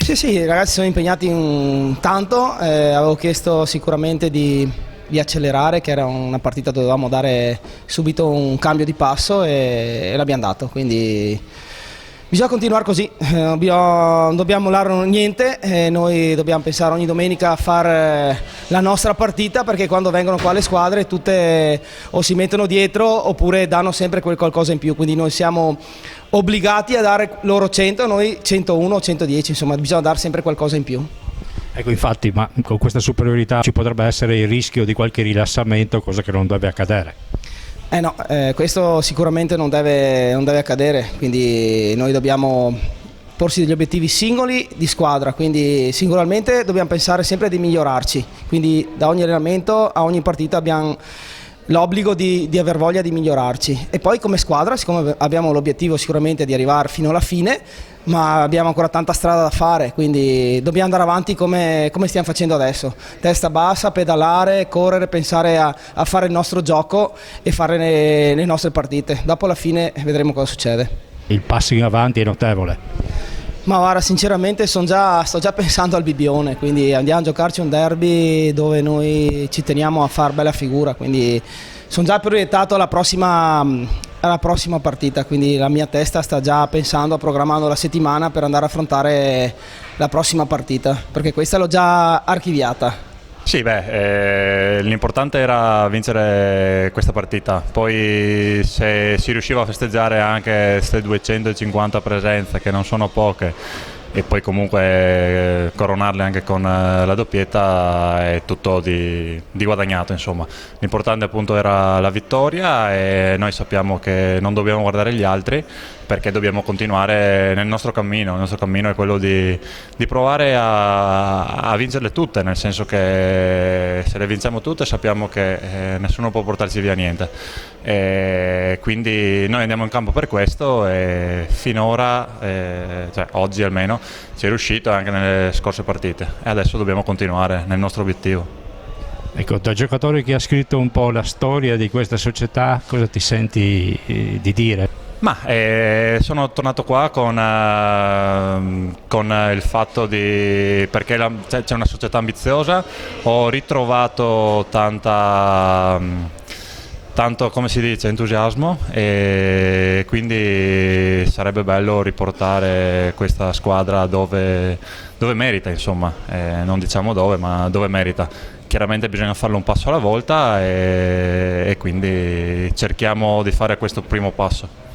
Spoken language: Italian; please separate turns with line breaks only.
Sì, sì, i ragazzi sono impegnati tanto, avevo chiesto sicuramente di accelerare, che era una partita dove dovevamo dare subito un cambio di passo e l'abbiamo dato, quindi bisogna continuare così, non dobbiamo mollare niente, noi dobbiamo pensare ogni domenica a fare la nostra partita, perché quando vengono qua le squadre tutte o si mettono dietro oppure danno sempre quel qualcosa in più, quindi noi siamo obbligati a dare loro 100, noi 101 o 110, insomma bisogna dare sempre qualcosa in più.
Ecco, infatti, ma con questa superiorità ci potrebbe essere il rischio di qualche rilassamento, cosa che non deve accadere.
No, questo sicuramente non deve accadere, quindi noi dobbiamo porsi degli obiettivi singoli di squadra, quindi singolarmente dobbiamo pensare sempre di migliorarci, quindi da ogni allenamento a ogni partita abbiamo l'obbligo di aver voglia di migliorarci, e poi come squadra, siccome abbiamo l'obiettivo sicuramente di arrivare fino alla fine, ma abbiamo ancora tanta strada da fare, quindi dobbiamo andare avanti come stiamo facendo adesso, testa bassa, pedalare, correre, pensare a fare il nostro gioco e fare le nostre partite, dopo alla fine vedremo cosa succede.
Il passo in avanti è notevole.
Ma guarda, sinceramente sto già pensando al Bibbione, quindi andiamo a giocarci un derby dove noi ci teniamo a far bella figura, quindi sono già proiettato alla prossima partita, quindi la mia testa sta già pensando, programmando la settimana per andare a affrontare la prossima partita, perché questa l'ho già archiviata.
Sì, l'importante era vincere questa partita, poi se si riusciva a festeggiare anche queste 250 presenze, che non sono poche, e poi comunque coronarle anche con la doppietta, è tutto di guadagnato, insomma. L'importante appunto era la vittoria e noi sappiamo che non dobbiamo guardare gli altri, perché dobbiamo continuare nel nostro cammino. Il nostro cammino è quello di provare a vincerle tutte, nel senso che se le vinciamo tutte sappiamo che nessuno può portarci via niente. E quindi noi andiamo in campo per questo, e finora, cioè oggi almeno, ci è riuscito anche nelle scorse partite, e adesso dobbiamo continuare nel nostro obiettivo.
Ecco, da giocatore che ha scritto un po' la storia di questa società, cosa ti senti di dire?
Ma sono tornato qua con il fatto perché c'è una società ambiziosa, ho ritrovato tanto, come si dice, entusiasmo, e quindi sarebbe bello riportare questa squadra dove merita, insomma, non diciamo dove, ma dove merita. Chiaramente bisogna farlo un passo alla volta, e quindi cerchiamo di fare questo primo passo.